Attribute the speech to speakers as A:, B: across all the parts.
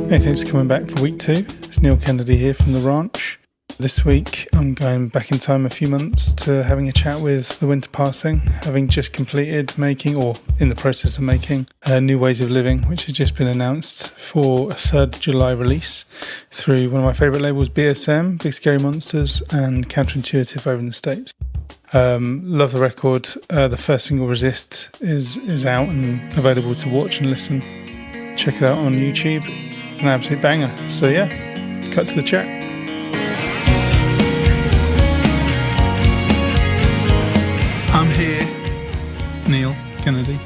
A: Hey, thanks for coming back for week 2. It's Neil Kennedy here from The Ranch. This week I'm going back in time a few months to having a chat with The Winter Passing, having just completed making, or in the process of making, New Ways of Living, which has just been announced for a 3rd July release through one of my favourite labels, BSM, Big Scary Monsters, and Counterintuitive over in the States. Love the record. The first single, Resist, is out and available to watch and listen. Check it out on YouTube. An absolute banger. So yeah, cut to the chat. I'm here, Neil Kennedy,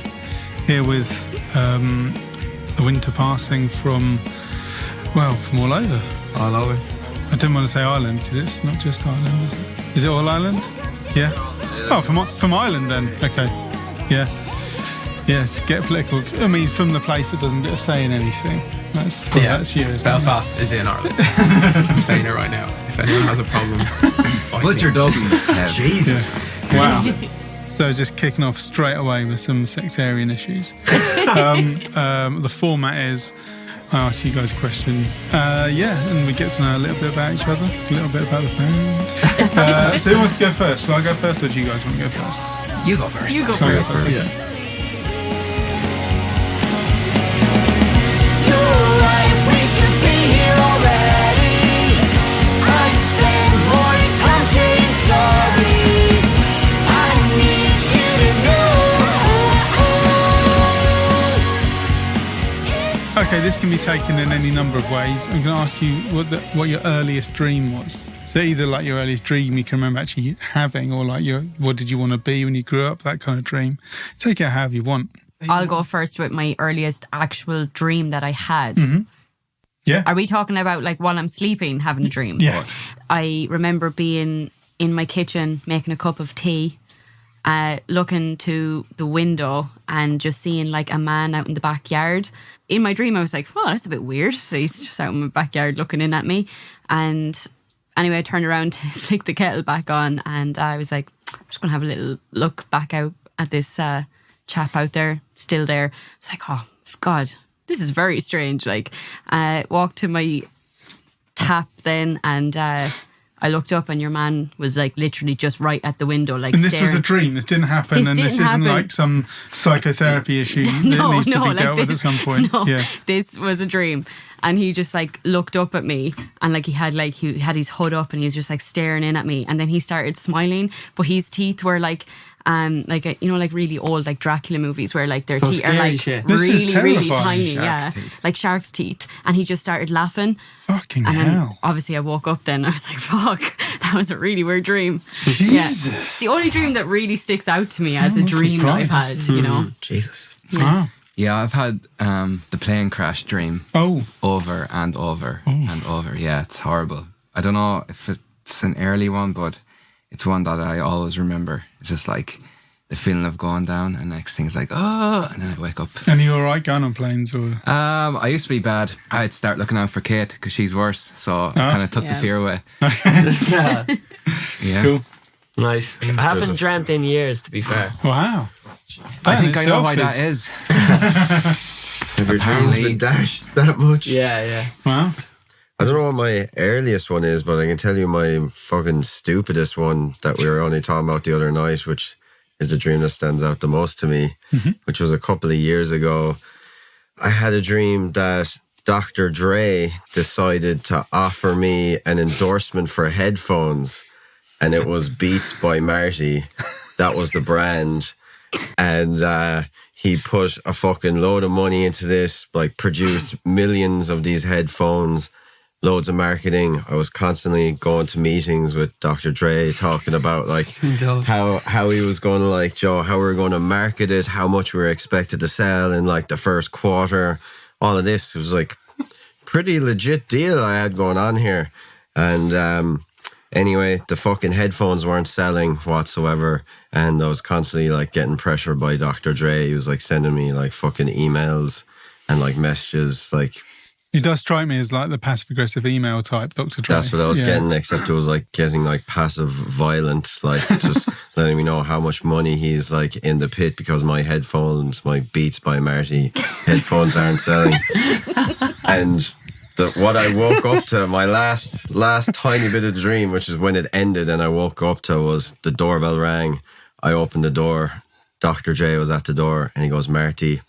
A: here with The Winter Passing from all over.
B: All over.
A: I didn't want to say Ireland because it's not just Ireland, is it? Is it all Ireland? Yeah. Oh, from Ireland then. Okay. Yeah. Yes, get political. I mean, from the place that doesn't get a say in anything. That's you.
B: Belfast is in Ireland. I'm saying it right now. If anyone has a problem,
C: what's your Dublin?
B: Jesus.
A: Yeah. Wow. So just kicking off straight away with some sectarian issues. The format is I ask you guys a question. And we get to know a little bit about each other, a little bit about the band. So who wants to go first? Shall I go first or do you guys want to go first?
C: You go first.
A: You go first.
C: Yeah.
A: Okay, this can be taken in any number of ways. I'm going to ask you what your earliest dream was. So either like your earliest dream you can remember actually having, or like what did you want to be when you grew up, that kind of dream. Take it however you want.
D: I'll go first with my earliest actual dream that I had.
A: Mm-hmm. Yeah.
D: Are we talking about like while I'm sleeping having a dream?
A: Yeah.
D: I remember being in my kitchen making a cup of tea, looking to the window and just seeing like a man out in the backyard. In my dream I was like, oh, that's a bit weird. So he's just out in my backyard looking in at me. And anyway, I turned around to flick the kettle back on and I was like, I'm just going to have a little look back out at this chap out there, still there. It's like, oh, God, this is very strange. Like, walked to my tap then and I looked up and your man was like literally just right at the window, like
A: and this
D: staring.
A: was a dream. This didn't happen, this isn't like some psychotherapy issue that needs to be dealt with at some point.
D: No,
A: yeah,
D: this was a dream. And he just like looked up at me and like he had his hood up and he was just like staring in at me. And then he started smiling, but his teeth were like really old like Dracula movies where like their teeth are like really tiny, like shark's teeth. And he just started laughing.
A: Fucking
D: and
A: hell!
D: Then obviously I woke up. Then I was like, "Fuck, that was a really weird dream."
A: Jesus.
D: Yeah, the only dream that really sticks out to me as a dream that I've had. You know,
B: Jesus.
D: Yeah.
A: Wow.
C: Yeah, I've had the plane crash dream over and over and over. Yeah, it's horrible. I don't know if it's an early one, but it's one that I always remember. It's just like the feeling of going down and next thing is like, oh, and then I wake up.
A: And are you all right going on planes? Or?
C: I used to be bad. I'd start looking out for Kate because she's worse. So I kind of took the fear away. Yeah.
A: Cool.
E: Nice. I haven't dreamt in years, to be fair.
A: Wow.
C: I think I know why that is.
B: Have your dreams been dashed that much?
E: Yeah.
A: Wow.
B: I don't know what my earliest one is, but I can tell you my fucking stupidest one that we were only talking about the other night, which is the dream that stands out the most to me, which was a couple of years ago. I had a dream that Dr. Dre decided to offer me an endorsement for headphones, and it was Beats by Marty. That was the brand. And he put a fucking load of money into this, like produced millions of these headphones, loads of marketing. I was constantly going to meetings with Dr. Dre talking about like how he was going to like, Joe, how we were going to market it, how much we were expected to sell in like the first quarter. All of this. It was like pretty legit deal I had going on here. And anyway, the fucking headphones weren't selling whatsoever. And I was constantly like getting pressure by Dr. Dre. He was like sending me like fucking emails and like messages like,
A: He does strike me as like the passive-aggressive email type, Dr. Dre.
B: That's what I was getting, except it was like getting like passive violent, like just letting me know how much money he's like in the pit because my headphones, my Beats by Marty headphones aren't selling. And what I woke up to, my last tiny bit of dream, which is when it ended and I woke up to, was the doorbell rang. I opened the door. Dr. J was at the door and he goes, Marty,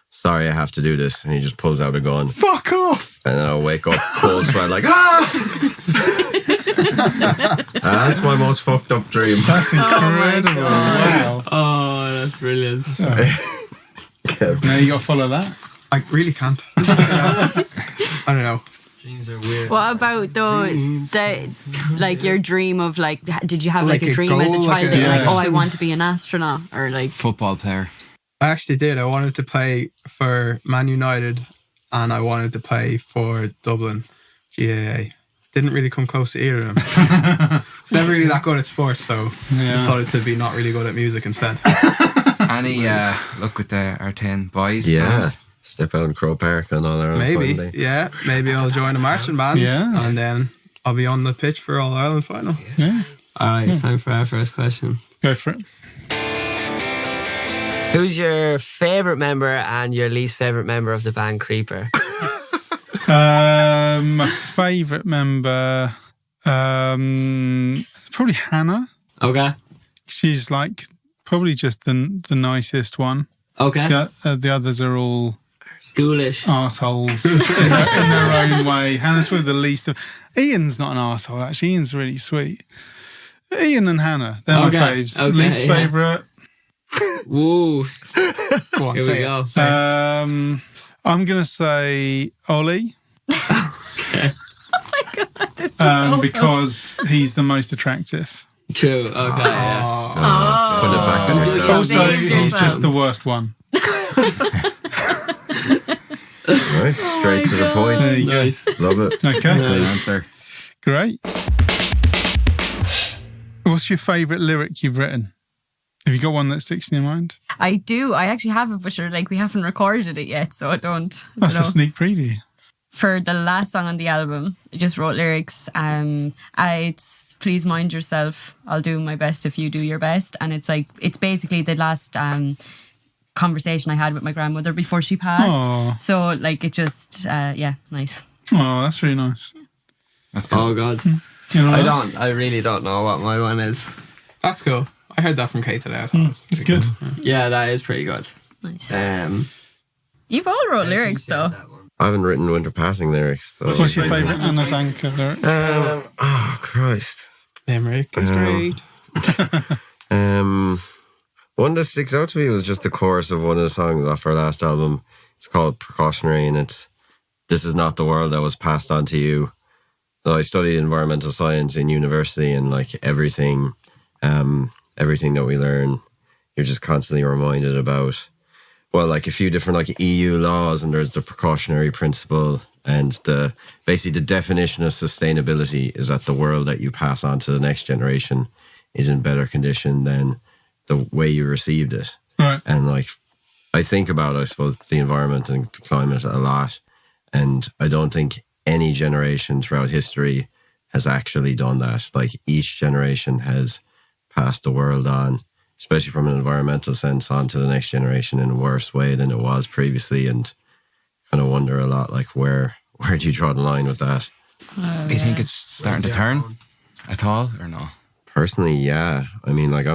B: sorry I have to do this. And he just pulls out a gun.
A: Fuck off!
B: And I wake up cold sweat like, that's my most fucked up dream.
A: That's incredible. Wow.
E: Oh, that's brilliant.
A: Now you got to follow that.
F: I really can't. I don't know.
E: Dreams are weird.
D: What about though, like your dream of like, did you have like a dream
F: goal,
D: as a child that
A: yeah.
D: like, oh, I want to be an astronaut or like
C: Football player.
F: I actually did. I wanted to play for Man United and I wanted to play for Dublin GAA. Didn't really come close to either of them. It's never really that good at sports, so decided to be not really good at music instead.
C: Any look with the R10 boys?
B: Yeah.
C: Band?
B: Step out in Crow Park and all that.
F: Maybe, yeah. Maybe I'll join a marching band.
A: Yeah.
F: And then I'll be on the pitch for All Ireland final.
A: Yeah.
E: All right, it's time for our first question.
A: Go for it.
E: Who's your favourite member and your least favourite member of the band Creeper?
A: My favourite member, probably Hannah.
E: Okay.
A: She's like probably just the nicest one.
E: Okay.
A: The others are all
E: Ghoulish.
A: arseholes in their own way. Hannah's probably the least of. Ian's not an arsehole, actually. Ian's really sweet. Ian and Hannah, they're my faves.
E: Okay,
A: Least
E: yeah.
A: favourite.
E: Woo.
F: Go on,
E: Here
F: say
E: we
F: it.
E: go.
A: I'm going to say Ollie. Because he's the most attractive.
E: True. Okay. Yeah.
B: Put it back on yourself.
A: Also, he's just the worst one.
B: Right, straight to the point.
A: There you go.
E: Nice.
B: Love it.
A: Okay,
C: Good answer.
A: great. What's your favourite lyric you've written? Have you got one that sticks in your mind?
D: I do. I actually have it, but sure, like we haven't recorded it yet, so I don't
A: That's
D: know.
A: a sneak preview.
D: For the last song on the album, I just wrote lyrics. It's please mind yourself. I'll do my best if you do your best. And it's like, it's basically the last conversation I had with my grandmother before she passed.
A: Aww.
D: So like it just, nice.
A: Oh, that's really nice.
E: Oh God.
A: You know what else?
E: I really don't know what my one is.
F: That's cool. I heard that from Kate today. I thought
A: It's good.
E: Yeah, that is pretty good.
D: Nice.
E: You've
D: all wrote lyrics though.
B: I haven't written Winter Passing lyrics. So
A: What's your favourite Anna's Anchor lyric?
B: Oh, Christ.
F: Limerick is great.
B: One that sticks out to me was just the chorus of one of the songs off our last album. It's called Precautionary Units. This is not the world that was passed on to you. So I studied environmental science in university, and like everything that we learn, you're just constantly reminded about, well, like a few different like EU laws, and there's the precautionary principle, and basically the definition of sustainability is that the world that you pass on to the next generation is in better condition than the way you received it.
A: Right.
B: And like, I think about, I suppose, the environment and the climate a lot, and I don't think any generation throughout history has actually done that. Like each generation has passed the world on, especially from an environmental sense, on to the next generation in a worse way than it was previously, and kind of wonder a lot, like where do you draw the line with that?
C: Do you think it's starting to turn at all, or no?
B: Personally, yeah. I mean, like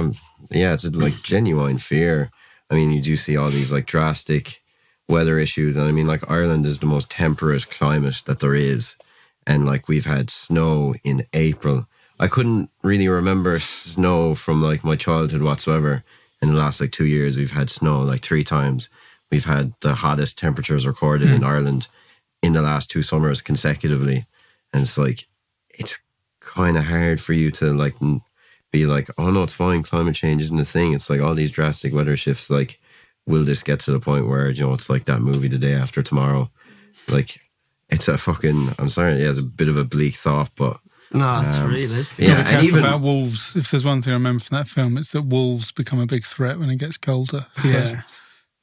B: it's a like genuine fear. I mean, you do see all these like drastic weather issues, and I mean, like Ireland is the most temperate climate that there is, and like we've had snow in April. I couldn't really remember snow from like my childhood whatsoever. In the last like 2 years, we've had snow like 3 times. We've had the hottest temperatures recorded in Ireland in the last 2 summers consecutively. And it's like, it's kind of hard for you to like be like, oh no, it's fine, climate change isn't a thing. It's like all these drastic weather shifts, like, will this get to the point where, you know, it's like that movie The Day After Tomorrow? Like, it's a fucking, I'm sorry, yeah, it's a bit of a bleak thought, but
E: No, it's realistic.
B: yeah,
A: Be
B: and
A: careful
B: even
A: about wolves. If there's one thing I remember from that film, it's that wolves become a big threat when it gets colder.
F: Yeah.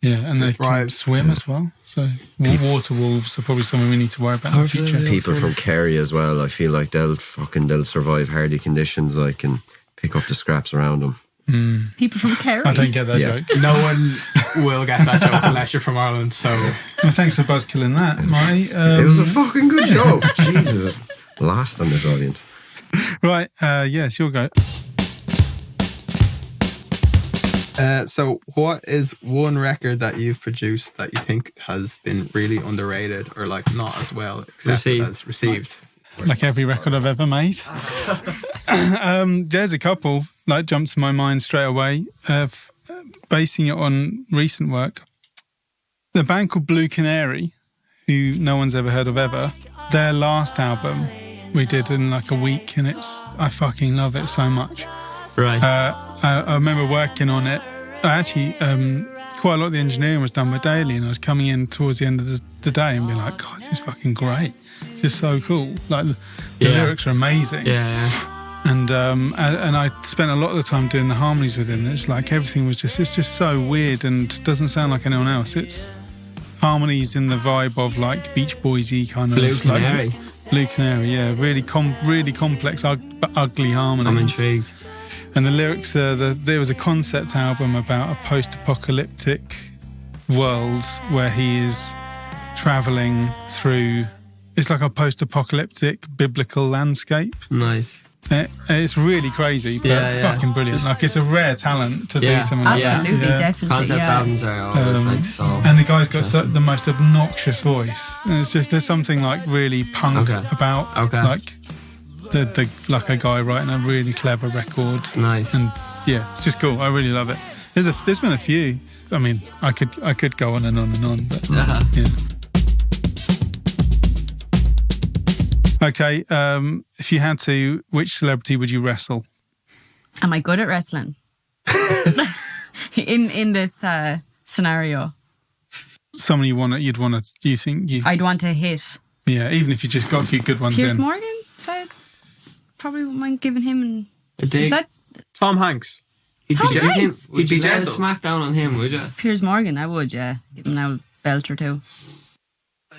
A: Yeah, and they can
F: Right.
A: swim as well. So water wolves are probably something we need to worry about in the future.
B: people from Kerry as well, I feel like they'll survive hardy conditions, like, and pick up the scraps around them.
D: People from Kerry.
A: I don't get that
B: Yeah.
A: joke.
F: No one will get that joke unless you're from Ireland. So,
A: well, thanks for buzzkilling that, Marty.
B: It was a fucking good joke. Jesus, lost on this audience.
A: Right, yes, you'll go.
F: So what is one record that you've produced that you think has been really underrated or like not as well accepted as received?
A: Like every record I've ever made. There's a couple that jump to my mind straight away. Basing it on recent work. The band called Blue Canary, who no one's ever heard of ever, their last album we did in like a week, and I fucking love it so much.
E: Right.
A: I remember working on it. Actually, quite a lot of the engineering was done by Daly, and I was coming in towards the end of the day and being like, God, this is fucking great. This is so cool. Like, the lyrics are amazing.
E: Yeah.
A: And I spent a lot of the time doing the harmonies with him. It's like everything was it's just so weird and doesn't sound like anyone else. It's harmonies in the vibe of like Beach Boys-y kind of.
E: Blue Canary.
A: Like, Blue Canary, yeah. Really complex, but ugly harmonies.
E: I'm intrigued.
A: And the lyrics, there was a concept album about a post-apocalyptic world where he is travelling through, it's like a post-apocalyptic biblical landscape.
E: Nice.
A: It's really crazy, but fucking brilliant. Like, it's a rare talent to do something like that.
D: Absolutely, definitely.
E: Concept albums are always like so.
A: And the guy's got the most obnoxious voice. And it's just, there's something like really punk about like the like a guy writing a really clever record.
E: Nice.
A: And yeah, it's just cool. I really love it. There's been a few. I mean, I could go on and on and on, but yeah. Okay, if you had to, which celebrity would you wrestle?
D: Am I good at wrestling? in this scenario,
A: Someone you'd want to. Do you think you?
D: I'd want to hit.
A: Yeah, even if you just got a few good ones
D: Piers
A: in.
D: Morgan. So probably wouldn't mind giving him.
E: Is
D: that
F: Tom Hanks?
E: He'd
D: Tom
E: be gentle.
D: Hanks?
E: Would you lay a
F: gentle.
E: smackdown on him, would you?
D: Piers Morgan? I would, yeah. Give him now a belt or two.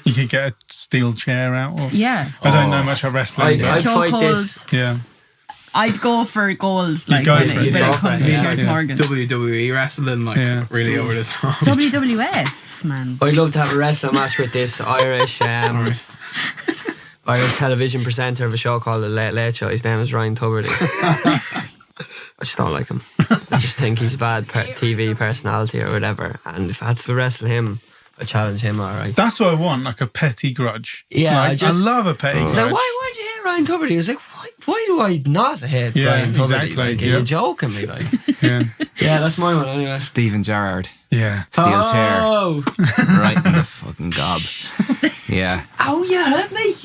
A: You could get a steel chair out. Or,
D: Yeah.
A: I don't know much about wrestling.
E: I'd
A: but
E: fight this.
A: yeah.
D: I'd go for gold, like
A: go
D: when
A: for
D: it
A: it,
D: when
A: yeah.
D: it comes to
A: Yeah.
D: Piers
A: Yeah.
D: Morgan.
F: WWE wrestling, like really over the top.
D: WWF, man.
E: I'd love to have a wrestling match with this Irish Irish television presenter of a show called The Late Late Show. His name is Ryan Tuberty. I just don't like him. I just think he's a bad TV personality or whatever. And if I had to wrestle him, I'd challenge him, all right.
A: That's what I want, like a petty grudge.
E: Yeah,
A: like, I love a petty
E: He's
A: grudge.
E: like, why'd you hate Ryan Tuberty? He was like, why do I not hate Ryan Tuberty?
A: Exactly.
E: Like, are you joking me? Like,
A: Yeah.
E: yeah, that's my one anyway.
C: Stephen Gerrard.
A: Yeah.
C: Steel chair.
E: Oh,
C: Right in the fucking gob. Yeah.
E: oh, you hurt me.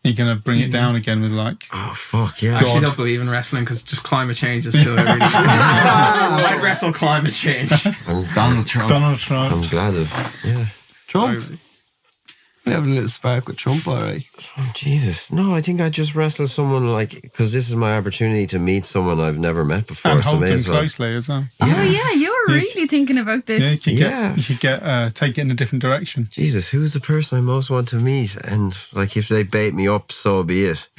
A: You're going to bring it down again with like...
B: Oh, fuck, yeah.
F: I actually don't believe in wrestling because just climate change is still really I'd wrestle climate change.
C: Donald Trump.
A: Donald Trump.
B: I'm glad of, yeah.
E: Trump. We have a little spark with Trump, all right.
B: Oh, Jesus. No, I think I'd just wrestle someone like, because this is my opportunity to meet someone I've never met before.
A: And
B: so
A: hold
B: may
A: them
B: as well.
A: closely as well.
D: Oh yeah, you were really thinking about this.
A: Yeah, you could get take it in a different direction.
B: Jesus, who's the person I most want to meet? And like, if they bait me up, so be it.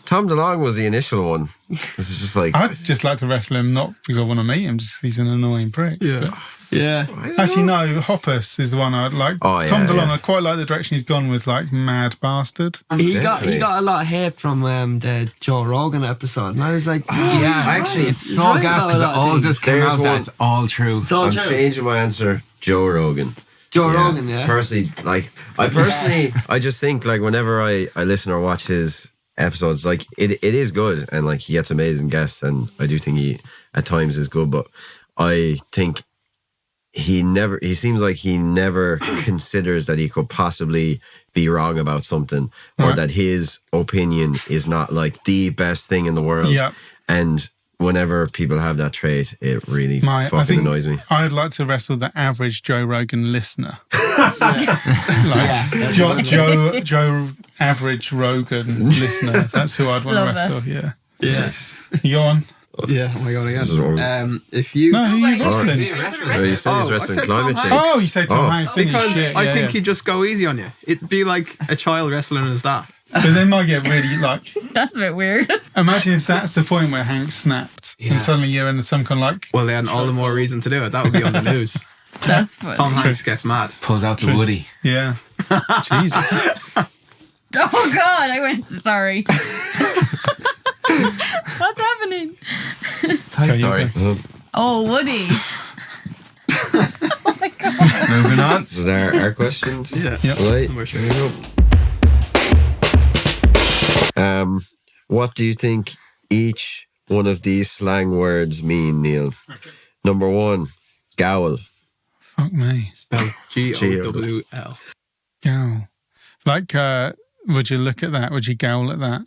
B: Tom DeLonge was the initial one. This is just like,
A: I'd just like to wrestle him, not because I want to meet him, just he's an annoying prick.
F: Yeah.
E: Yeah.
A: Actually, no, Hoppus is the one I'd like.
B: Oh, yeah,
A: Tom DeLonge,
B: yeah.
A: I quite like the direction he's gone with, like, Mad Bastard.
E: He
B: Definitely.
E: got a lot of hate from the Joe Rogan episode. And I was like,
C: Yeah,
B: actually,
C: it's so gas because it all just came
B: There's
C: out
B: one.
C: that it's all true.
E: it's all
B: I'm
E: true.
B: changing my answer. Joe Rogan.
E: Joe Rogan, yeah.
B: Personally, like, I just think, like, whenever I listen or watch his episodes, like, it is good. And, like, he gets amazing guests. And I do think he, at times, is good. But I think he seems like he never considers that he could possibly be wrong about something or that his opinion is not like the best thing in the world.
A: Yeah.
B: And whenever people have that trait, it really
A: I
B: fucking
A: think
B: annoys me.
A: I'd like to wrestle the average Joe Rogan listener.
E: that's
A: Joe average Rogan listener. That's who I'd want to
D: Love
A: wrestle, yeah.
E: Yes.
A: You go on?
F: Yeah, oh my god,
B: This is horrible.
F: again. If you
A: No, who are you wrestling?
B: Oh, you said he's
F: I
B: wrestling
F: said
B: climate
F: Tom
B: change.
A: Oh, you say Tom
B: Oh.
A: Hanks, didn't you?
F: because
A: Shit,
F: I
A: yeah,
F: think
A: yeah.
F: he'd just go easy on you. It'd be like a child wrestling as that.
A: But they might get really, like...
D: That's a bit weird.
A: Imagine if that's the point where Hanks snapped. Hanks, and suddenly you're in some kind of like.
F: Well, then all the more reason to do it. That would be on the news.
D: That's funny.
F: Tom Hanks gets mad.
C: Pulls out the Woody.
A: Yeah. Jesus.
D: Oh God, I went. Sorry. What's happening?
C: Toy Story.
D: Oh, Woody. Oh my God.
C: Moving on.
B: So there are our questions.
F: Yeah.
B: Right.
F: We're sure.
B: Here we go. What do you think each one of these slang words mean, Neil?
A: Okay.
B: Number 1, gowl.
A: Fuck me.
F: Spelled G-O-W-L.
A: Gowl. Like, would you look at that? Would you gowl at that?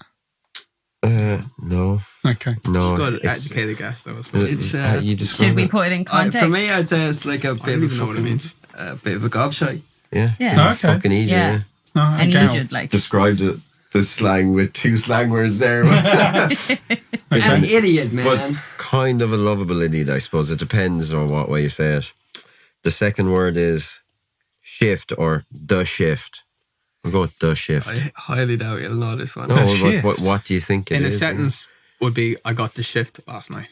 B: No.
A: Okay.
B: No.
F: Good educated guess, though, I suppose.
E: It's
B: you describe
D: Should we
B: it.
D: put it in context?
E: for me, I'd say it's like a
F: I
E: bit
F: don't
E: of a
F: even know what it means.
E: a bit of a gobshite.
B: Yeah.
D: Yeah.
A: Okay.
B: Fucking easy,
D: Yeah.
B: yeah.
A: Oh,
D: An
A: gowl.
D: Egypt, like.
B: Described the slang with 2 slang words there.
E: An idiot, man.
B: But kind of a lovable idiot, I suppose. It depends on what way you say it. The second word is shift or the shift. We'll go with the shift.
E: I highly doubt you'll know this one.
B: No,
A: The shift.
B: what do you think it
F: In a
B: is?
F: sentence would be, I got the shift last night.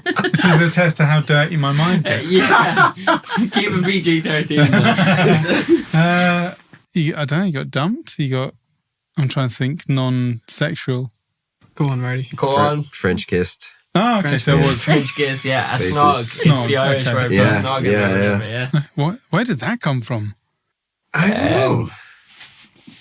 A: This is a test of how dirty my mind is.
E: Yeah. Keep it PG-13.
A: I don't know, you got dumped? You got, I'm trying to think, non-sexual.
F: Go on, Marty.
E: Go on.
B: French kissed.
A: Oh, okay, so it was.
E: French kiss, yeah. A
B: Basic.
E: snog. It's
A: Snog,
E: the Irish
A: okay.
E: word for
B: Yeah,
E: snog.
B: yeah.
A: What? Where did that come from?
B: I don't know.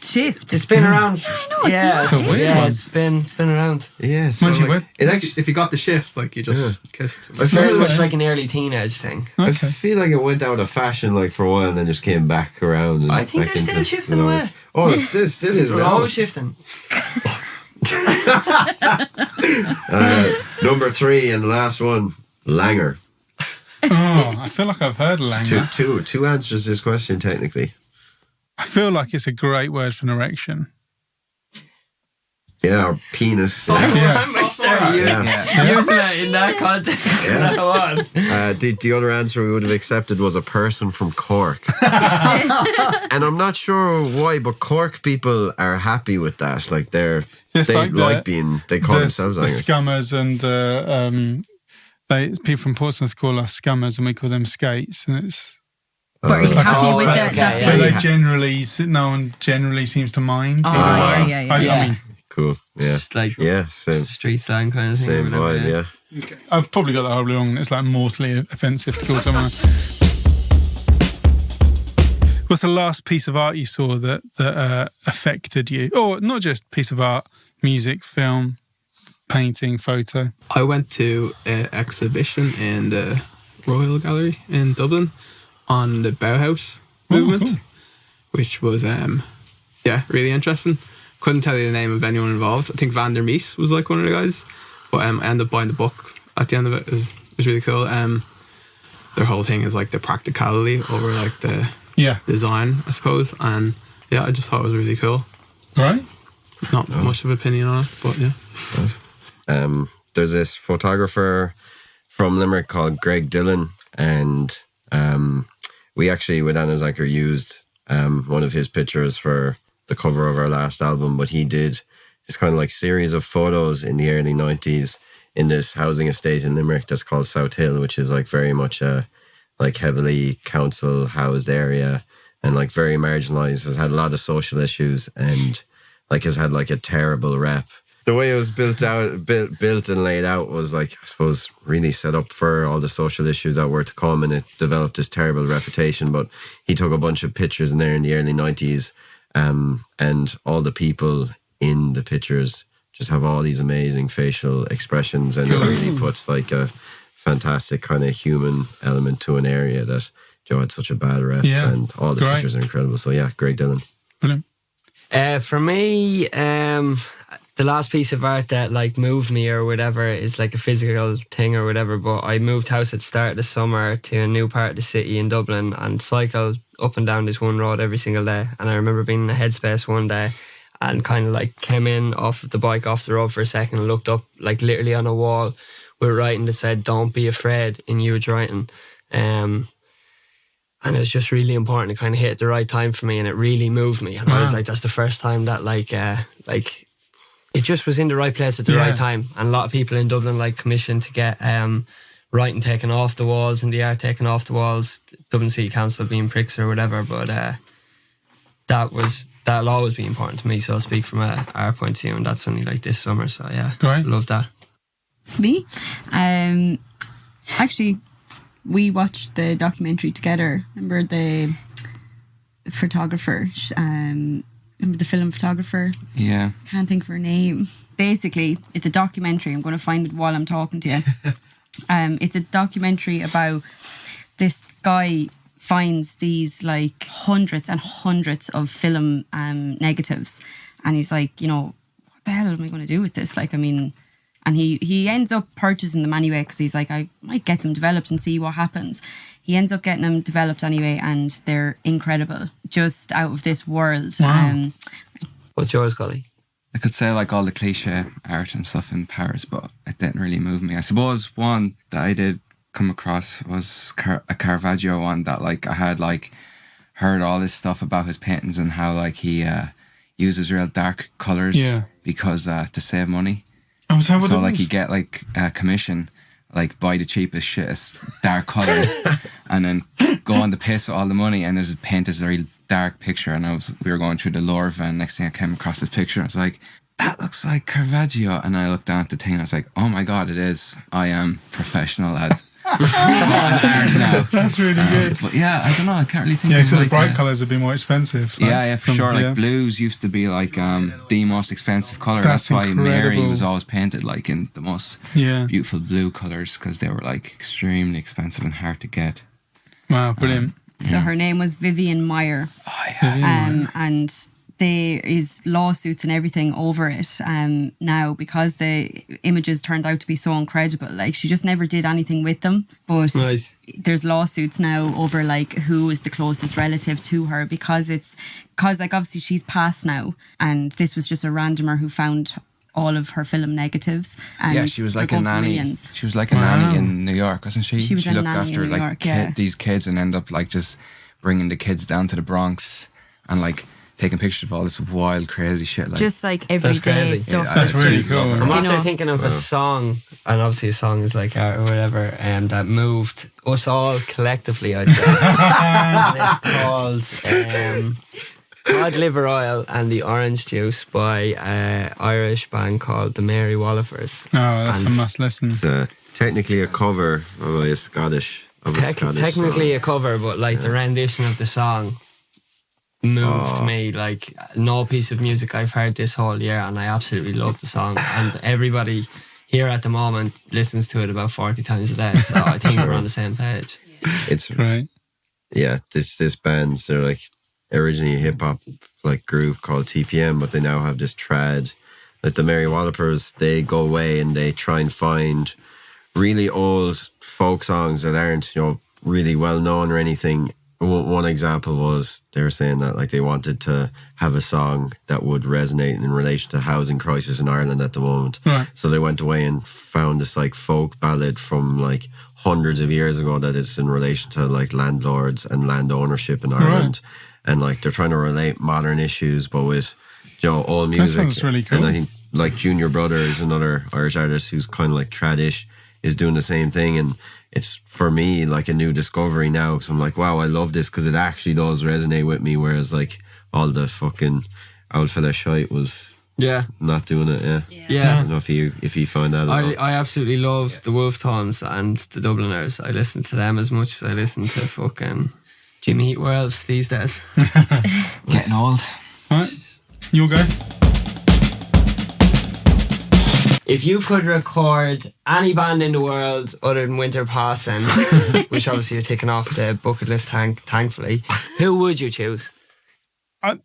D: Shift.
E: It's been around.
D: I know, it's
E: yeah,
A: It's a weird
E: yeah,
A: one.
E: it's been around.
B: Yes.
A: Mind you,
F: Like,
B: It actually,
F: if you got the shift, like you just kissed.
B: I
E: Very
B: feel
E: much
B: like,
E: like an early teenage thing.
B: I
A: Okay.
B: feel like it went out of fashion like for a while and then just came back around. And
E: I think
B: back
E: they're still
B: into
E: shifting
B: the
E: away.
B: noise. Oh, it still is
E: We're
B: now.
E: always shifting.
B: Number 3 and the last one, langer.
A: Oh, I feel like I've heard langer.
B: Two answers to this question technically.
A: I feel like it's a great word for an erection.
B: Yeah, or penis.
A: Yeah.
E: I'm gonna start using it in that context from now on.
B: The other answer we would have accepted was a person from Cork. And I'm not sure why, but Cork people are happy with that. Like they
A: It's like
B: they call themselves
A: the
B: langers.
A: scummers and people from Portsmouth call us scummers and we call them skates. And it's
D: But are you happy with that?
E: okay,
D: that
E: yeah.
A: where
D: being-
A: they generally, no one generally seems to mind.
D: Oh,
A: in a way.
D: yeah.
A: I
E: Yeah.
A: mean,
B: Cool. Yeah.
E: Just like
B: Yeah. Same
E: street slang kind of thing.
B: same
E: or whatever,
B: vibe. Yeah.
A: I've probably got that horribly wrong. It's like mortally offensive to call someone. What's the last piece of art you saw that affected you? Or not just piece of art, music, film, painting, photo.
F: I went to an exhibition in the Royal Gallery in Dublin on the Bauhaus movement,
A: cool.
F: which was really interesting. Couldn't tell you the name of anyone involved. I think Van der Mees was like one of the guys, but I ended up buying the book at the end of it. It was really cool. Their whole thing is like the practicality over like the design, I suppose. And yeah, I just thought it was really cool.
A: Right?
F: Not much of an opinion on it, but yeah.
B: There's this photographer from Limerick called Greg Dillon, and we actually with Anna's Anchor used one of his pictures for the cover of our last album, but he did this kind of like series of photos in the early 90s in this housing estate in Limerick that's called South Hill, which is like very much a like heavily council housed area and like very marginalised. Has had a lot of social issues and like has had like a terrible rep. The way it was built and laid out was like, I suppose, really set up for all the social issues that were to come, and it developed this terrible reputation. But he took a bunch of pictures in there in the early 90s, and all the people in the pictures just have all these amazing facial expressions, and it really puts like a fantastic kind of human element to an area that Joe had such a bad rep, and all the pictures are incredible. So yeah, Greg Dillon.
A: Brilliant.
E: For me, the last piece of art that like moved me or whatever is like a physical thing or whatever, but I moved house at the start of the summer to a new part of the city in Dublin and cycled up and down this one road every single day. And I remember being in the headspace one day and kind of like came in off the bike off the road for a second and looked up like literally on a wall with writing that said, "Don't be afraid," in huge writing. And it was just really important to kind of hit at the right time for me, and it really moved me. And I was like, that's the first time that like it just was in the right place at the right time. And a lot of people in Dublin like commissioned to get writing taken off the walls and the art taken off the walls. Dublin City Council being pricks or whatever, but that'll always be important to me. So I'll speak from our point of view, and that's only like this summer. So yeah,
A: Great.
E: Love that.
D: Me? Actually, we watched the documentary together. Remember the photographer? Remember the film photographer?
C: Yeah.
D: Can't think of her name. Basically, it's a documentary. I'm going to find it while I'm talking to you. It's a documentary about this guy finds these like hundreds and hundreds of film negatives, and he's like, you know, what the hell am I going to do with this? Like, I mean, and he ends up purchasing them anyway because he's like, I might get them developed and see what happens. He ends up getting them developed anyway, and they're incredible, just out of this world.
A: Wow.
E: What's yours, Golly?
C: I could say like all the cliche art and stuff in Paris, but it didn't really move me. I suppose one that I did come across was a Caravaggio one that like I had like heard all this stuff about his paintings and how like he uses real dark colours because to save money.
A: Oh, is that what
C: so
A: it
C: like
A: was?
C: you get like a commission, like buy the cheapest shittest dark colours and then go on the piss with all the money, and there's paint this very dark picture, and we were going through the Louvre, and next thing I came across this picture, I was like, that looks like Caravaggio, and I looked down at the thing and I was like, oh my god, it is. I am professional at now.
A: That's really good.
C: But yeah, I don't know, I can't really think
A: Yeah,
C: of
A: so
C: like
A: the bright colours would be more expensive. Like,
C: yeah, for sure. Like blues used to be like the most expensive colour. That's why
A: incredible.
C: Mary was always painted like in the most beautiful blue colours, because they were like extremely expensive and hard to get.
A: Wow, brilliant.
D: So her name was Vivian Meyer.
C: Oh yeah.
D: And there is lawsuits and everything over it now because the images turned out to be so incredible. Like, she just never did anything with them, but there's lawsuits now over like who is the closest relative to her, because like obviously she's passed now, and this was just a randomer who found all of her film negatives. And
C: yeah, she was like a nanny.
D: Millions.
C: She was like a nanny in New York, wasn't she?
D: She was a
C: looked
D: nanny
C: after
D: in New
C: like
D: York,
C: these kids, and ended up like just bringing the kids down to the Bronx and like taking pictures of all this wild, crazy shit. Like,
D: just like everyday stuff.
C: Yeah,
A: that's really cool.
E: I'm after thinking of a song, and obviously a song is like art or whatever, that moved us all collectively, I'd say. And it's called Cod Liver Oil and the Orange Juice by an Irish band called the Mary Wallifers.
A: Oh, that's a must listen.
B: It's technically a cover of a Scottish
E: Technically
B: song.
E: a cover, but like the rendition of the song moved me like no piece of music I've heard this whole year, and I absolutely love the song, and everybody here at the moment listens to it about 40 times a day, so I think we're on the same page.
B: It's
A: Right.
B: Yeah, this band, they're like originally a hip hop like group called TPM, but they now have this trad. Like the Mary Wallifers, they go away and they try and find really old folk songs that aren't, you know, really well known or anything. One example was they were saying that like they wanted to have a song that would resonate in relation to housing crisis in Ireland at the moment.
A: Right.
B: So they went away and found this like folk ballad from like hundreds of years ago that is in relation to like landlords and land ownership in Ireland. Right. And like they're trying to relate modern issues but with, you know, old music.
A: That sounds really cool.
B: And I think like Junior Brother is another Irish artist who's kind of like trad-ish, is doing the same thing, and it's for me like a new discovery now, because I'm like, wow, I love this because it actually does resonate with me, whereas like all the fucking old fella shite was not doing it. I don't know if you find that.
E: I absolutely love the Wolf Tones and the Dubliners. I listen to them as much as I listen to fucking Jimmy Eat World these days.
C: Getting old.
A: Alright, you'll go.
E: If you could record any band in the world other than Winter Passing, which obviously you're taking off the bucket list, thankfully, who would you choose?
A: I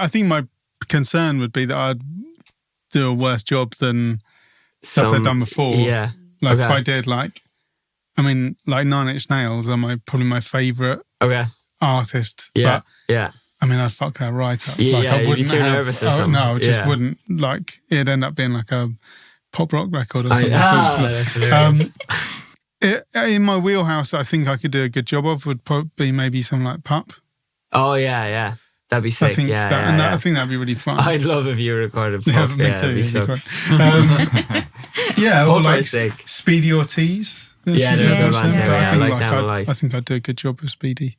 A: think my concern would be that I'd do a worse job than stuff they've done before.
E: Yeah.
A: Like if I did like Nine Inch Nails are probably my favourite artist.
E: Yeah.
A: But, I mean, I'd fuck that right up.
E: Yeah,
A: like, I
E: you'd
A: wouldn't
E: be too nervous or something.
A: No, I just wouldn't. Like, it'd end up being like a pop rock record or something.
E: That's hilarious.
A: In my wheelhouse, I think I could do a good job of would probably be maybe something like Pup.
E: Oh, yeah. That'd be sick.
A: I think I think that'd be really fun.
E: I'd love if you recorded.
A: Yeah, me too.
E: It'd be so
A: Yeah, or like
E: sick.
A: Speedy Ortiz.
E: Yeah, they're a good band too. I like them.
A: I think I'd do a good job with Speedy.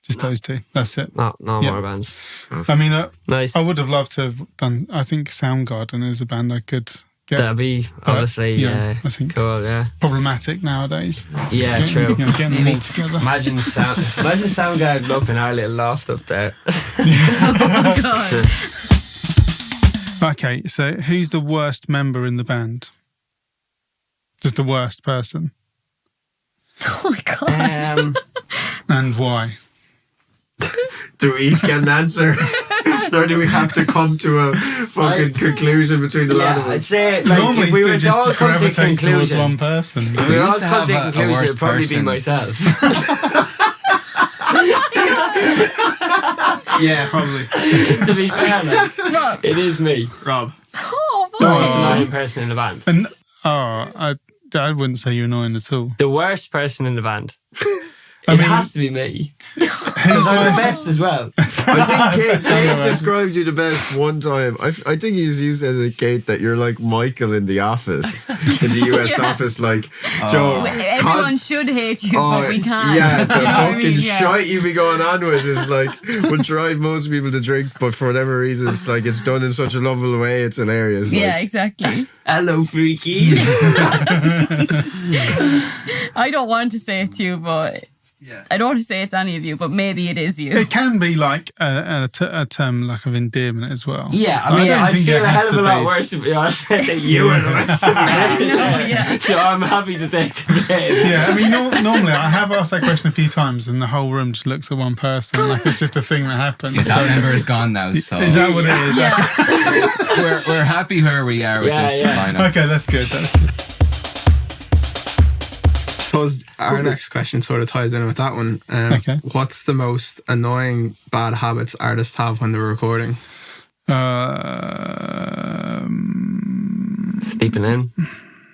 A: Just those two. That's it.
E: No more bands.
A: I mean,
E: Nice.
A: I would have loved to have done. I think Soundgarden is a band I could get.
E: That'd be obviously
A: I think
E: cool. Yeah,
A: problematic nowadays.
E: Yeah, true.
A: Getting them all together.
E: Imagine Soundgarden up in our little loft up there.
D: Oh, God.
A: Okay, so who's the worst member in the band? Just the worst person.
D: Oh my God.
A: And why?
B: Do we each get an answer? Or do we have to come to a fucking conclusion between the lot of
E: I'd
B: us?
E: say like
A: Normally
E: if we were to all
A: just
E: come to a
A: gravitate towards
E: conclusion,
A: one person.
E: if we were all
C: used
E: to
C: to
E: come to a
C: have a
E: conclusion,
C: worst
E: it'd probably be
C: person.
E: myself.
F: Yeah, probably.
E: To be fair, like,
D: Rob.
E: it is me.
F: Rob.
D: Oh,
E: The
D: boy.
E: most annoying person in the band.
A: And I wouldn't say you're annoying at all.
E: The worst person in the band.
A: I
E: It
A: mean,
E: has to be me. Because I'm the best as well.
B: I think Kate described you the best one time. I think you said to Kate that you're like Michael in The Office, in the US office, like, Joe.
D: Everyone should hate you, but we can't.
B: Yeah, the
D: You know what I
B: fucking
D: mean? Yeah.
B: shite you be going on with is like, would drive most people to drink, but for whatever reason, it's like, it's done in such a lovable way, it's hilarious.
D: Yeah,
B: Like,
D: exactly.
E: Hello, freakies.
D: I don't want to say it to you, but I don't want to say it's any of you, but maybe it is you.
A: it can be like a term like of endearment as well.
E: Yeah, I mean,
A: don't
E: I
A: think
E: feel
A: it
E: a
A: has
E: hell of
A: to
E: a lot
A: be.
E: worse to be honest than you are the worst.
D: Yeah.
E: So I'm happy to take the blame.
A: Yeah, I mean, normally I have asked that question a few times, and the whole room just looks at one person like it's just a thing that happens.
C: That member is gone now, so
A: Is that what it is?
D: Yeah.
C: we're happy where we are with this lineup.
A: Okay, that's good.
F: I suppose our next question sort of ties in with that one.
A: Okay.
F: What's the most annoying bad habits artists have when they're recording?
E: Sleeping in.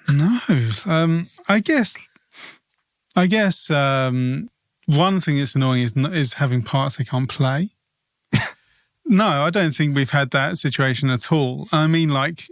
A: No, I guess one thing that's annoying is having parts they can't play. No, I don't think we've had that situation at all. I mean, like,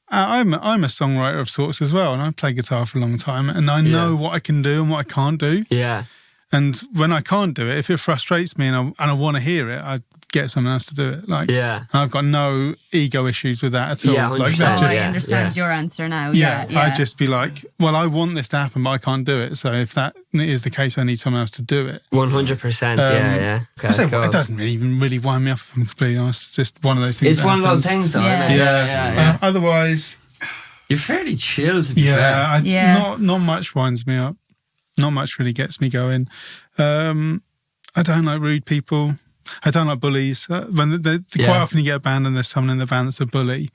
A: I'm a songwriter of sorts as well, and I've played guitar for a long time, and I know what I can do and what I can't do.
E: Yeah.
A: And when I can't do it, if it frustrates me and I want to hear it, I get someone else to do it. Like, I've got no ego issues with that at all.
E: Yeah,
A: like,
E: 100%.
A: that's just,
D: I understand your answer now.
A: yeah,
D: Yeah.
A: I'd just be like, well, I want this to happen, but I can't do it. So if that is the case, I need someone else to do it.
E: 100%. Yeah.
A: I say,
E: Okay,
A: it doesn't even really wind me up, if I'm completely honest. It's just one of those things.
E: It's one of those things, though,
D: Yeah.
E: isn't it?
A: Yeah. Otherwise,
E: You're fairly chill, to be fair.
A: not much winds me up. Not much really gets me going. I don't like rude people. I don't like bullies. When quite often you get a band and there's someone in the band that's a bully.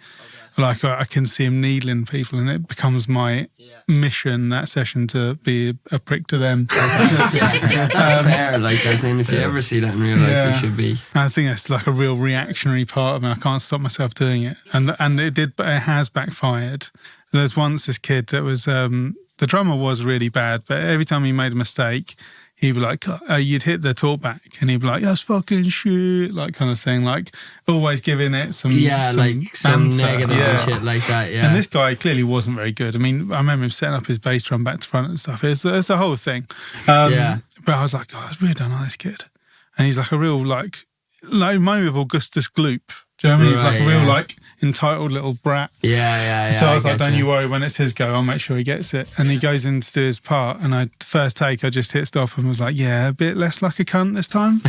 A: Like I can see him needling people, and it becomes my mission that session to be a prick to them.
E: That's fair. Like, as in, if you ever see that in real life, you should be.
A: I think that's like a real reactionary part of me. I can't stop myself doing it, and it has backfired. There's once this kid that was the drummer was really bad, but every time he made a mistake, he'd be like, you'd hit the talkback, and he'd be like, that's fucking shit, like kind of thing, like always giving it some
E: some
A: banter.
E: negative and shit like that. Yeah,
A: and this guy clearly wasn't very good. I mean, I remember him setting up his bass drum back to front and stuff. It's a whole thing. But I was like, I really don't like this kid, and he's like a real like reminded me of Augustus Gloop. Do you know what I mean? He's like a real like entitled little brat.
E: Yeah.
A: So I was like, don't you worry, when it's his go, I'll make sure he gets it. And he goes in to do his part, and first take, I just hit stop and was like, yeah, a bit less like a cunt this time.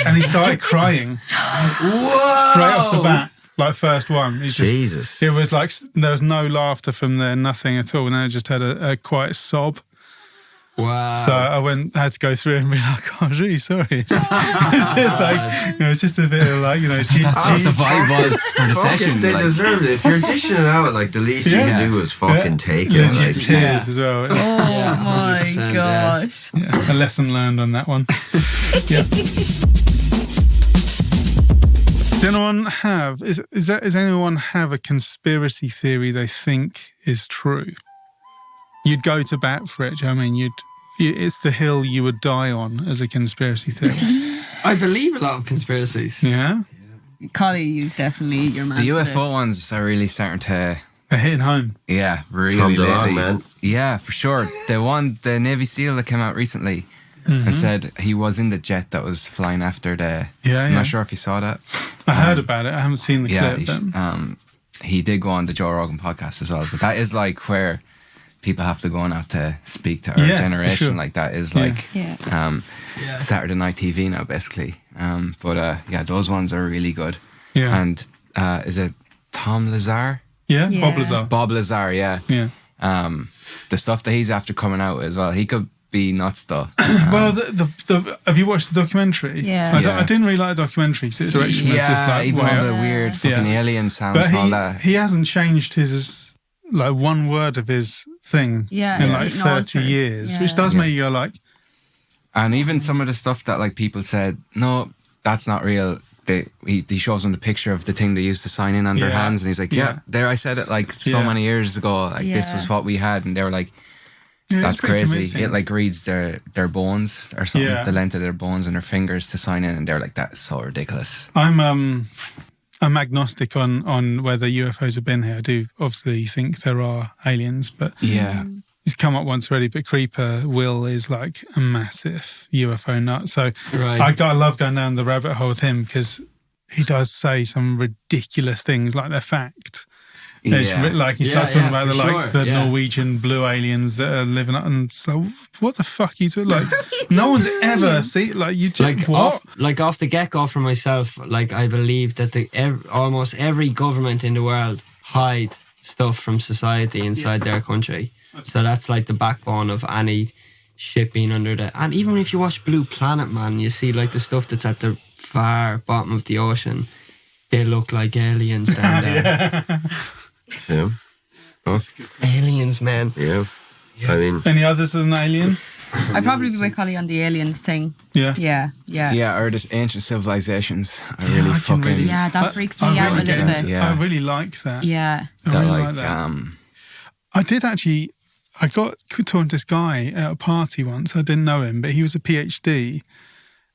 A: and he started crying.
E: Whoa!
A: Straight off the bat, like first one.
B: Jesus.
A: It was like, there was no laughter from there, nothing at all. And then I just had a quiet sob.
E: Wow.
A: So I had to go through and be like, oh, I'm really sorry. It's just like, it's just a bit of like,
C: That's what the vibe was for the session.
B: They deserve it. If you're dishing it out, like, the least you can do is fucking take it. Like,
A: tears as well.
D: Oh my gosh.
A: A lesson learned on that one. Does anyone have a conspiracy theory they think is true? You'd go to bat for it. Do you know what I mean? It's the hill you would die on as a conspiracy theorist.
E: I believe a lot of conspiracies.
A: Yeah.
D: Collie is definitely your man.
C: The
D: for
C: UFO
D: this.
C: ones are really starting to,
A: They're hitting home.
C: yeah, really
B: Tom DeLonge,
C: lately.
B: man.
C: Yeah, for sure. The Navy SEAL that came out recently and said he was in the jet that was flying after the.
A: Yeah,
C: I'm
A: yeah.
C: not sure if you saw that.
A: I heard about it. I haven't seen the
C: Yeah,
A: clip. But
C: he did go on the Joe Rogan podcast as well. But that is like where people have to go now to speak to our
A: Yeah, for
C: generation.
A: sure.
C: Like that is
A: Yeah.
C: like
D: Yeah.
C: Saturday Night TV now, basically. But yeah, those ones are really good.
A: yeah.
C: And is it Tom Lazar?
A: Yeah.
D: Yeah.
A: Bob Lazar.
C: Bob Lazar, yeah.
A: Yeah.
C: The stuff that he's after coming out as well. He could be nuts though.
A: Well, the have you watched the documentary?
D: Yeah.
A: I didn't really like the documentary because the direction was just like
C: even
A: way
C: all
A: up.
C: the weird fucking
A: Yeah.
C: alien sounds
A: But
C: and all that.
A: he hasn't changed his like one word of his thing
D: Yeah,
A: in
D: it
A: like
D: didn't
A: 30
D: alter.
A: years,
D: Yeah.
A: which does make you go like,
C: And even some of the stuff that like people said, no, that's not real. He shows them the picture of the thing they used to sign in on their
A: Yeah.
C: hands, and he's like, yeah, there, I said it like so
A: Yeah.
C: many years ago, like this
D: Yeah.
C: was what we had, and they were like,
A: yeah,
C: that's
A: it's pretty
C: crazy.
A: convincing.
C: It like reads their bones or something,
A: Yeah.
C: the length of their bones and their fingers to sign in, and they're like, that is so ridiculous.
A: I'm agnostic on whether UFOs have been here. I do obviously think there are aliens, but
C: Yeah.
A: he's come up once already. But Creeper Will is like a massive UFO nut. So
E: Right.
A: I love going down the rabbit hole with him because he does say some ridiculous things like they're fact. It's
C: Yeah.
A: like he
E: Yeah,
A: starts talking
E: yeah,
A: about
E: for
A: the
E: sure, yeah.
A: Norwegian blue aliens that are living up, and so what the fuck are you talking like? No one's ever seen like you just what?
E: Off the get go for myself. Like I believe that almost every government in the world hide stuff from society inside their country. So that's like the backbone of any shipping under the. And even if you watch Blue Planet, man, you see like the stuff that's at the far bottom of the ocean. They look like aliens down there.
B: Yeah. Oh,
E: Aliens, man.
B: yeah. I mean,
A: Any others than alien?
D: I'd probably be with Collie on the aliens thing.
A: Yeah.
D: Yeah.
C: Yeah, or just ancient civilizations. I really
A: I can
C: fucking
A: really-
D: Yeah, that freaks me out a
A: get
D: little
A: into-
D: bit.
C: Yeah.
A: I really like that.
D: Yeah.
A: I
C: that
A: really
C: like
A: like that.
C: I
A: I did actually. I got talking to this guy at a party once. I didn't know him, but he was a PhD,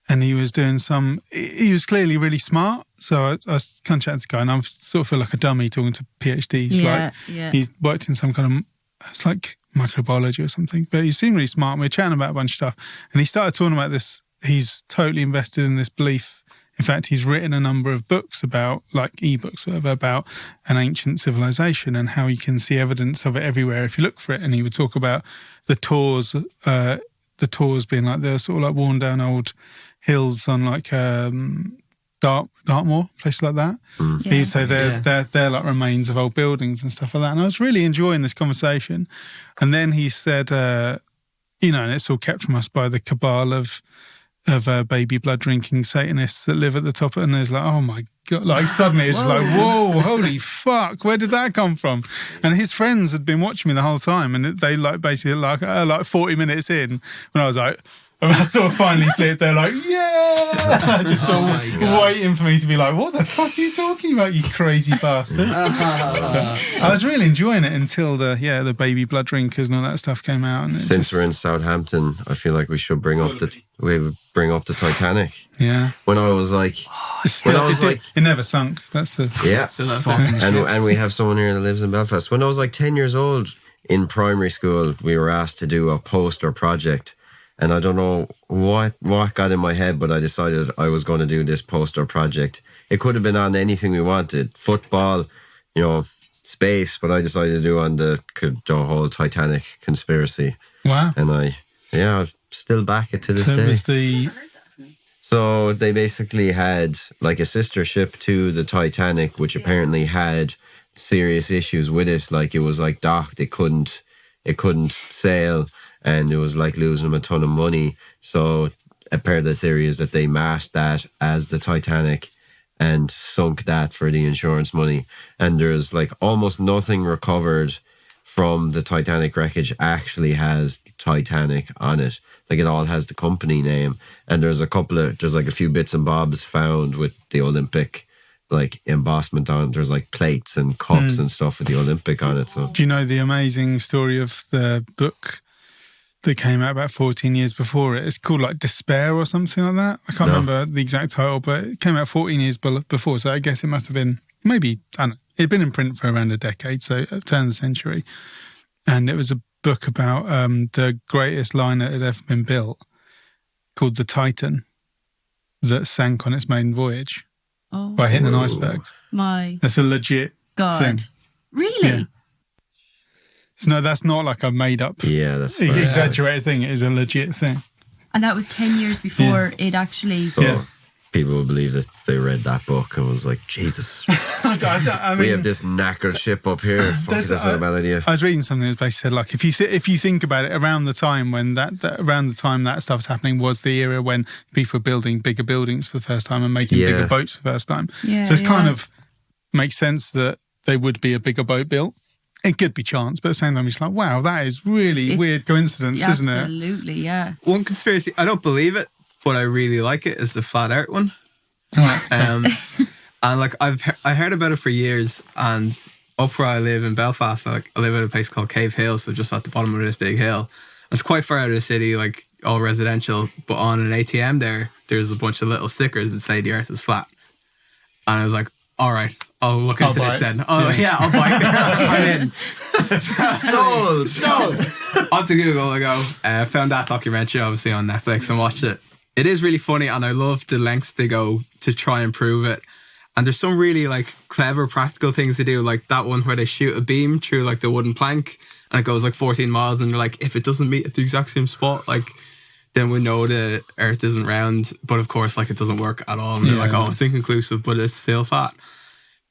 A: and he was doing some. He was clearly really smart. So I was kind of chatting to this guy, and I sort of feel like a dummy talking to PhDs.
D: Yeah,
A: Like
D: yeah.
A: he's worked in some kind of. It's like microbiology or something. But he seemed really smart. And we were chatting about a bunch of stuff, and he started talking about this. He's totally invested in this belief. In fact, he's written a number of books about, like ebooks, whatever, about an ancient civilization and how you can see evidence of it everywhere if you look for it. And he would talk about the tours being like the sort of like worn down old hills on like Dartmoor, places like that.
D: Yeah.
A: He'd say they're like remains of old buildings and stuff like that. And I was really enjoying this conversation. And then he said, and it's all kept from us by the cabal of baby blood drinking Satanists that live at the top, and there's like, oh my god, like suddenly it's just like, whoa, holy fuck, where did that come from? And his friends had been watching me the whole time, and they like basically like 40 minutes in when I was like, and I sort of finally flipped, they're like, yeah, just sort of waiting for me to be like, what the fuck are you talking about, you crazy bastard? I was really enjoying it until the baby blood drinkers and all that stuff came out. And
B: since we're in Southampton, I feel like we should bring up the Titanic.
A: Yeah.
B: When I was like,
A: it never sunk. That's the
B: and we have someone here that lives in Belfast. When I was like 10 years old in primary school, we were asked to do a poster project. And I don't know what got in my head, but I decided I was going to do this poster project. It could have been on anything we wanted, football, space, but I decided to do on the whole Titanic conspiracy.
A: Wow.
B: And I'm still back it to this
A: So it
B: day.
A: was
B: So they basically had like a sister ship to the Titanic, which apparently had serious issues with it. Like it was like docked, it couldn't sail, and it was like losing them a ton of money. So a part of the theory is that they masked that as the Titanic and sunk that for the insurance money. And there's like almost nothing recovered from the Titanic wreckage actually has Titanic on it. Like it all has the company name. And there's like a few bits and bobs found with the Olympic like embossment on it. There's like plates and cups and stuff with the Olympic on it. So
A: Do you know the amazing story of the book that came out about 14 years before it. It's called like Despair or something like that. I can't remember the exact title, but it came out 14 years before. So I guess it must have been maybe, I don't know, it'd been in print for around a decade, so at turn of the century. And it was a book about the greatest liner that had ever been built called the Titan that sank on its maiden voyage by hitting an iceberg. That's a legit thing.
D: Really?
A: Yeah. So no, that's not like a made up exaggerated thing. It is a legit thing.
G: And that was 10 years before it actually...
B: So people will believe that they read that book and was like, Jesus, I mean, we have this knackered ship up here. Fuck, that's not a bad idea.
A: I was reading something that basically said, like, if you think about it, around the time when that stuff was happening was the era when people were building bigger buildings for the first time and making bigger boats for the first time. Yeah, so it's kind of makes sense that there would be a bigger boat built. It could be chance, but at the same time, it's like, wow, that is really weird coincidence, isn't it?
G: Absolutely, yeah.
F: One conspiracy, I don't believe it, but I really like it, is the flat earth one. And like I heard about it for years, and up where I live in Belfast, I live at a place called Cave Hill, so just at the bottom of this big hill. It's quite far out of the city, like all residential, but on an ATM there's a bunch of little stickers that say the earth is flat. And I was like, all right, I'll look into this then. Oh yeah, I'll buy it. I'm in. Sold. Onto Google I go. Found that documentary obviously on Netflix and watched it. It is really funny, and I love the lengths they go to try and prove it. And there's some really like clever practical things they do, like that one where they shoot a beam through like the wooden plank and it goes like 14 miles, and they're like, if it doesn't meet at the exact same spot, like then we know the earth isn't round. But of course, like it doesn't work at all. And they're like, oh, it's inconclusive, but it's still flat.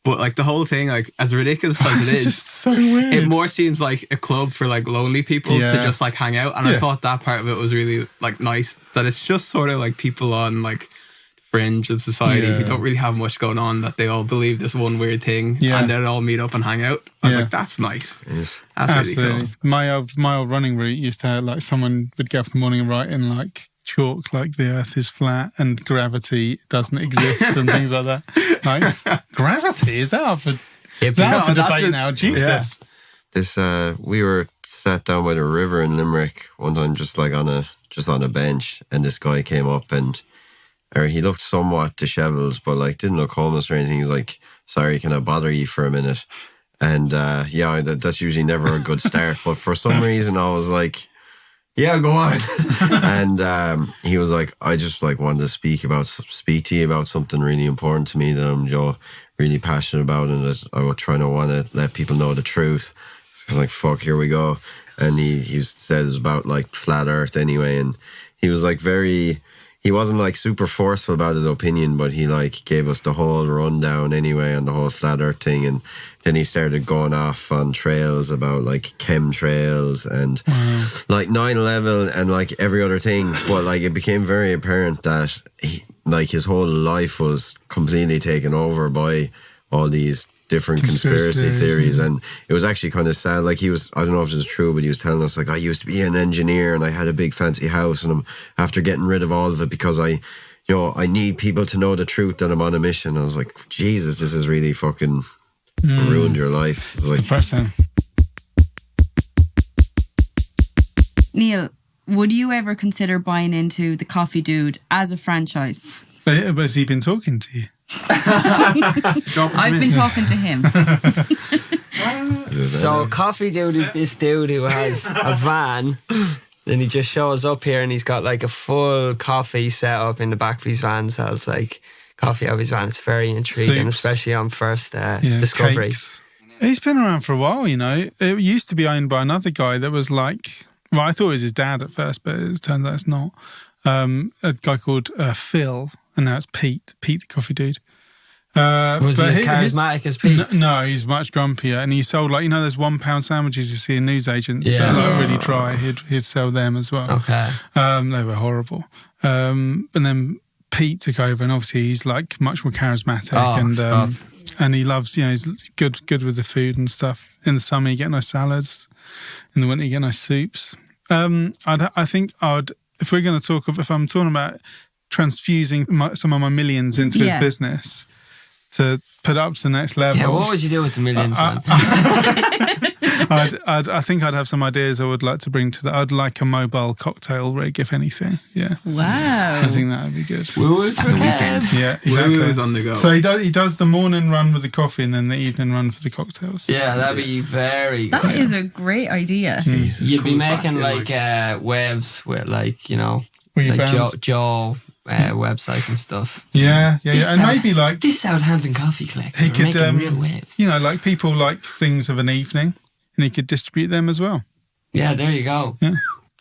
F: But like the whole thing, like as ridiculous as it is,
A: it's just so weird.
F: It more seems like a club for like lonely people to just like hang out. And I thought that part of it was really like nice, that it's just sort of like people on like fringe of society who don't really have much going on, that they all believe this one weird thing and then all meet up and hang out. I was like, that's nice. That's
A: absolutely
F: really
A: cool. My old running route used to have like someone would get up in the morning and write in like chalk like the earth is flat and gravity doesn't exist and things like that. Like, gravity? Is that up for debate now? Jesus.
B: This we were sat down by the river in Limerick one time, just on a bench, and this guy came up and he looked somewhat disheveled, but like didn't look homeless or anything. He's like, sorry, can I bother you for a minute? And that's usually never a good start, but for some reason I was like, yeah, go on. And he was like, I just like wanted to speak to you about something really important to me that I'm really passionate about, and that I would try to want to let people know the truth. So I'm like, fuck, here we go. And he said it was about like flat earth anyway, and he was like he wasn't like super forceful about his opinion, but he like gave us the whole rundown anyway on the whole flat earth thing. And then he started going off on trails about like chemtrails and like 9/11 and like every other thing. But like it became very apparent that his whole life was completely taken over by all these different conspiracy theories. And it was actually kind of sad. Like he was, I don't know if it's true, but he was telling us like, I used to be an engineer and I had a big fancy house, and I'm after getting rid of all of it because I need people to know the truth that I'm on a mission. I was like, Jesus, this has really fucking ruined your life.
A: It's like, depressing.
G: Neil, would you ever consider buying into the Coffee Dude as a franchise?
A: Has he been talking to you?
G: I've been talking to him.
E: So Coffee Dude is this dude who has a van, then he just shows up here and he's got like a full coffee set up in the back of his van, sells like coffee out of his van. It's very intriguing, especially on first discovery.
A: Cakes. He's been around for a while, you know. It used to be owned by another guy that was like, well, I thought it was his dad at first, but it turns out it's not. A guy called Phil, and now it's Pete the Coffee Dude.
E: Was he as charismatic as Pete?
A: No, he's much grumpier, and he sold like, you know, those £1 sandwiches you see in newsagents that are like really dry. He'd sell them as well.
E: Okay,
A: they were horrible. And then Pete took over, and obviously he's like much more charismatic, and he loves, you know, he's good with the food and stuff. In the summer, you get nice salads. In the winter, you get nice soups. I think if we're going to if I'm talking about transfusing some of my millions into his business to put up to the next level.
E: Yeah, what would you do with the millions, man?
A: I think I'd have some ideas I would like to bring to that. I'd like a mobile cocktail rig, if anything. Yeah.
G: Wow.
A: I think that would be good.
E: Woo-woo's for the weekend.
A: Yeah, exactly.
F: Woo is on the go.
A: So he does the morning run with the coffee and then the evening run for the cocktails.
E: Yeah, that'd be very good.
G: That is a great idea.
E: You'd be
F: Comes back
E: making
F: in,
E: like waves with like, you know,
A: Will you
E: like
A: bounce?
E: Joe website and stuff.
A: Yeah. And maybe like
E: This Southampton Coffee Collective
A: he
E: are
A: could,
E: making real waves.
A: you know, like people like things of an evening and he could distribute them as well.
E: Yeah, there you go.
A: Yeah.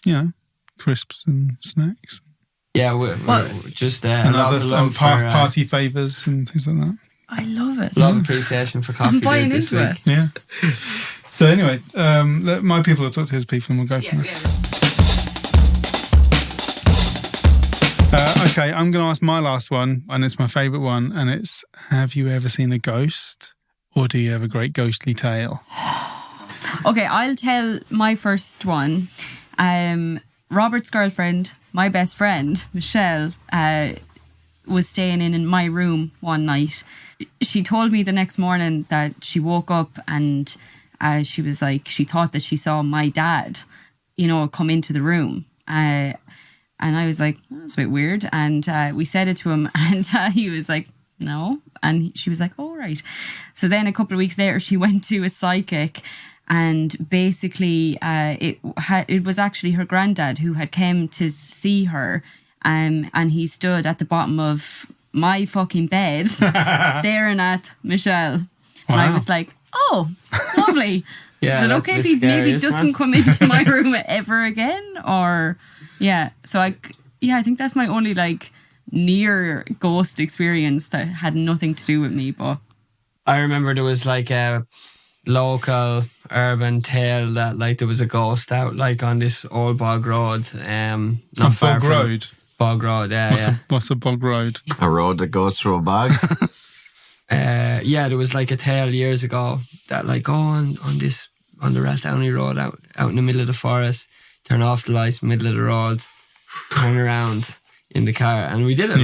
A: You know, crisps and snacks.
E: Yeah, we're just
A: And other
E: love for,
A: party favours and things like that.
G: I love it.
E: love appreciation for coffee.
G: I'm buying
E: this
G: into
E: week.
G: it.
A: Yeah. So anyway, my people will talk to his people and we'll go from there. Okay, I'm going to ask my last one, and it's my favourite one, and it's: have you ever seen a ghost, or do you have a great ghostly tale?
G: Okay, I'll tell my first one. Robert's girlfriend, my best friend, Michelle, was staying in my room one night. She told me the next morning that she woke up and she was like, she thought that she saw my dad, you know, come into the room. And I was like, oh, that's a bit weird. And we said it to him and he was like, no. And she was like, oh, right. So then a couple of weeks later, she went to a psychic and basically it was actually her granddad who had come to see her and he stood at the bottom of my fucking bed staring at Michelle. Wow. And I was like, oh, lovely.
E: Yeah,
G: is it okay if he maybe doesn't come into my room ever again? Or... Yeah, so I think that's my only like near ghost experience that had nothing to do with me. But
E: I remember there was like a local urban tale that like there was a ghost out like on this old bog road. Not far
A: Bog
E: from
A: Road.
E: Bog Road,
A: What's a bog road?
B: A road that goes through a bog.
E: Yeah, there was like a tale years ago that like on the Rathdowney Road out in the middle of the forest. Turn off the lights, middle of the road, turn around in the car. And we did it.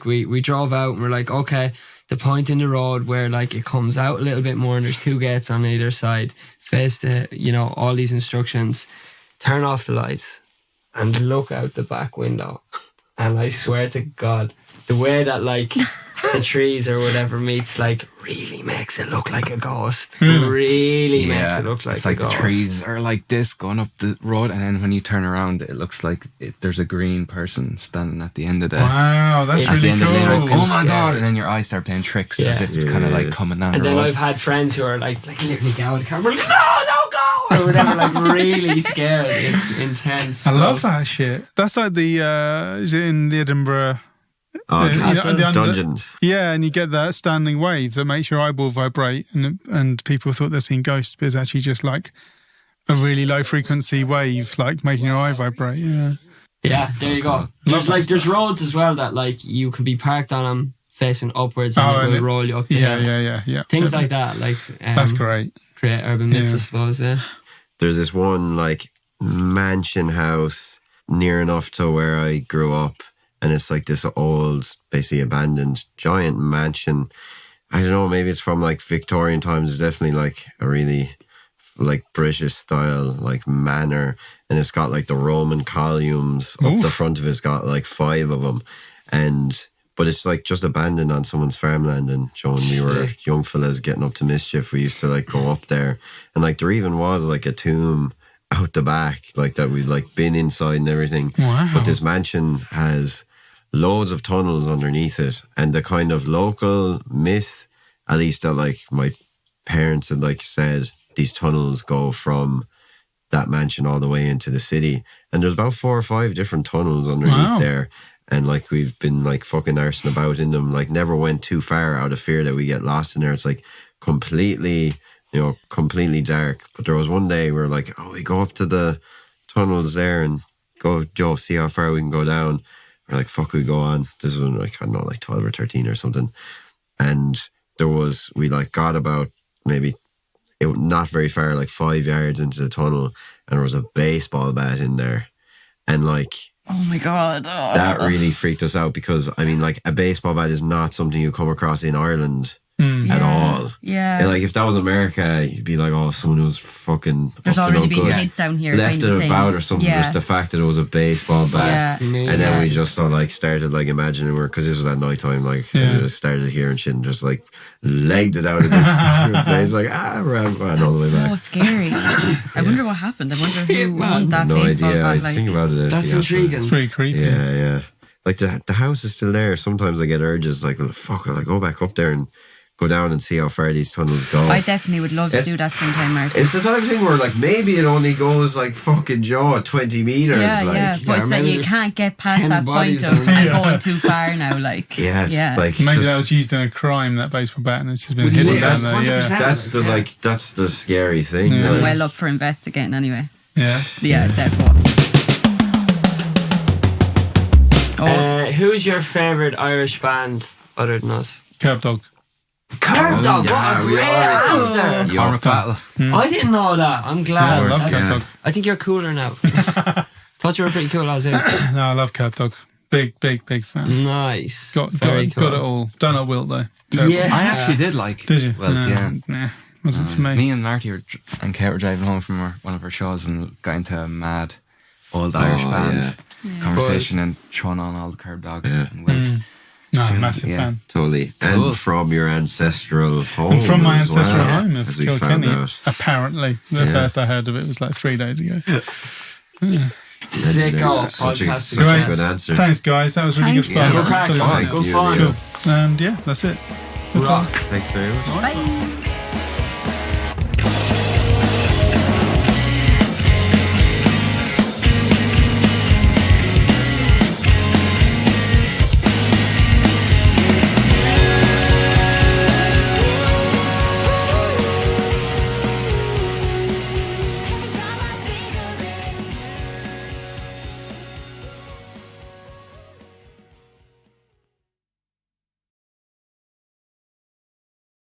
E: We drove out and we're like, okay, the point in the road where like it comes out a little bit more and there's two gates on either side, face the, you know, all these instructions, turn off the lights and look out the back window. And I swear to God, the way that like the trees or whatever meets like really makes it look like a ghost. Really makes it look like
C: it's like
E: a ghost.
C: The trees are like this going up the road, and then when you turn around, it looks like there's a green person standing at the end of the.
A: Wow, that's
C: at the
A: really
C: end of the lane,
A: cool.
C: like, oh my god! And then your eyes start playing tricks as if it's kind of like coming down.
E: And
C: the
E: then
C: road.
E: I've had friends who are like literally go the camera, like, no, go, or whatever, like really scared. It's intense.
A: I love that shit. That's like the is it in the Edinburgh?
B: Oh,
A: the
B: dungeons.
A: Yeah, and you get that standing wave that makes your eyeball vibrate, and people thought they'd seen ghosts, but it's actually just like a really low frequency wave, like making your eye vibrate. Yeah,
E: there you go. There's roads as well that like you can be parked on them facing upwards and it will roll you up the hill.
A: Yeah.
E: Things like that, like
A: that's great.
E: Create urban myths, I suppose. Yeah.
B: There's this one like mansion house near enough to where I grew up. And it's like this old, basically abandoned, giant mansion. I don't know, maybe it's from like Victorian times. It's definitely like a really like British style, like manor. And it's got like the Roman columns up the front of it. It's got like 5 of them. But it's like just abandoned on someone's farmland. And when we were young fellas getting up to mischief, we used to like go up there. And like there even was like a tomb out the back, like that we'd like been inside and everything.
A: Wow.
B: But this mansion has loads of tunnels underneath it, and the kind of local myth, at least that like my parents had like said, these tunnels go from that mansion all the way into the city, and there's about 4 or 5 different tunnels underneath there, and like we've been like fucking arsing about in them, like never went too far out of fear that we get lost in there. It's like completely dark. But there was one day we were like, oh, we go up to the tunnels there and go see how far we can go down. We're like, fuck, we go on. This was like, I don't know, like 12 or 13 or something. And we like got about maybe not very far, like 5 yards into the tunnel, and there was a baseball bat in there. And like,
G: oh my God.
B: That really freaked us out because, I mean, like a baseball bat is not something you come across in Ireland at all.
G: Yeah.
B: And, like, if that was America, you'd be like, oh, someone who's fucking
G: There's
B: up to no
G: already been
B: good.
G: kids down here.
B: Left
G: kind
B: it
G: of thing.
B: about or something.
G: Yeah.
B: Just the fact that it was a baseball bat.
G: Yeah.
B: And then we just sort of like started like imagining because this was at night time, like and we just started hearing shit and just like legged it out of this place, like ran all the way back.
G: So scary. I wonder what happened. I wonder who won that
B: No
G: baseball
B: idea. I
G: bat. Like,
B: think about it.
E: That's intriguing.
A: It's pretty creepy.
B: Yeah. Like the house is still there. Sometimes I get urges like, well, fuck, I'll go back up there and go down and see how far these tunnels go.
G: I definitely would love to do that sometime, Martin.
B: It's the type of thing where like maybe it only goes like fucking 20 meters.
G: Yeah. But it's like you can't get past that point of I'm going too far now. Like,
B: yeah. Like
A: maybe that was used in a crime, that baseball bat, and it's just been hidden down there. Yeah,
B: that's the scary thing.
A: Yeah.
B: Like,
G: I'm well up for investigating anyway.
A: Yeah,
G: definitely.
E: Who's your favourite Irish band other than us?
A: Curb Dog.
E: Curb Dog, what a great answer.
C: Cormac Battle.
E: I didn't know that. I'm glad.
A: I love Curb Dog.
E: I think you're cooler now. Thought you were pretty cool as is.
A: No, I love Curb Dog. Big fan.
E: Nice.
A: Got
E: Very cool.
A: it all. Don't know Wilt though. Terrible.
E: Yeah.
C: I actually did like.
A: Did you?
C: Well, yeah.
A: Nah, wasn't for me.
C: Me and Marty and Kate were driving home from one of our shows and got into a mad old Irish band conversation and throwing on all the Curb Dog and Wilt.
A: No, massive fan.
B: Totally. And from your ancestral home.
A: And from my
B: as
A: ancestral
B: well,
A: home of
B: as we found
A: Kilkenny.
B: out.
A: Apparently. The first I heard of it was like 3 days ago.
E: Sicko
B: Such a
E: podcast.
B: good answer.
A: Thanks, guys. That was really good
G: Thanks.
A: fun.
E: Good crack.
B: Thank
E: Good
B: you,
E: fun.
B: Leo.
A: Cool. And yeah, that's it. Good
E: Rock.
A: talk.
B: Thanks very much.
G: Bye.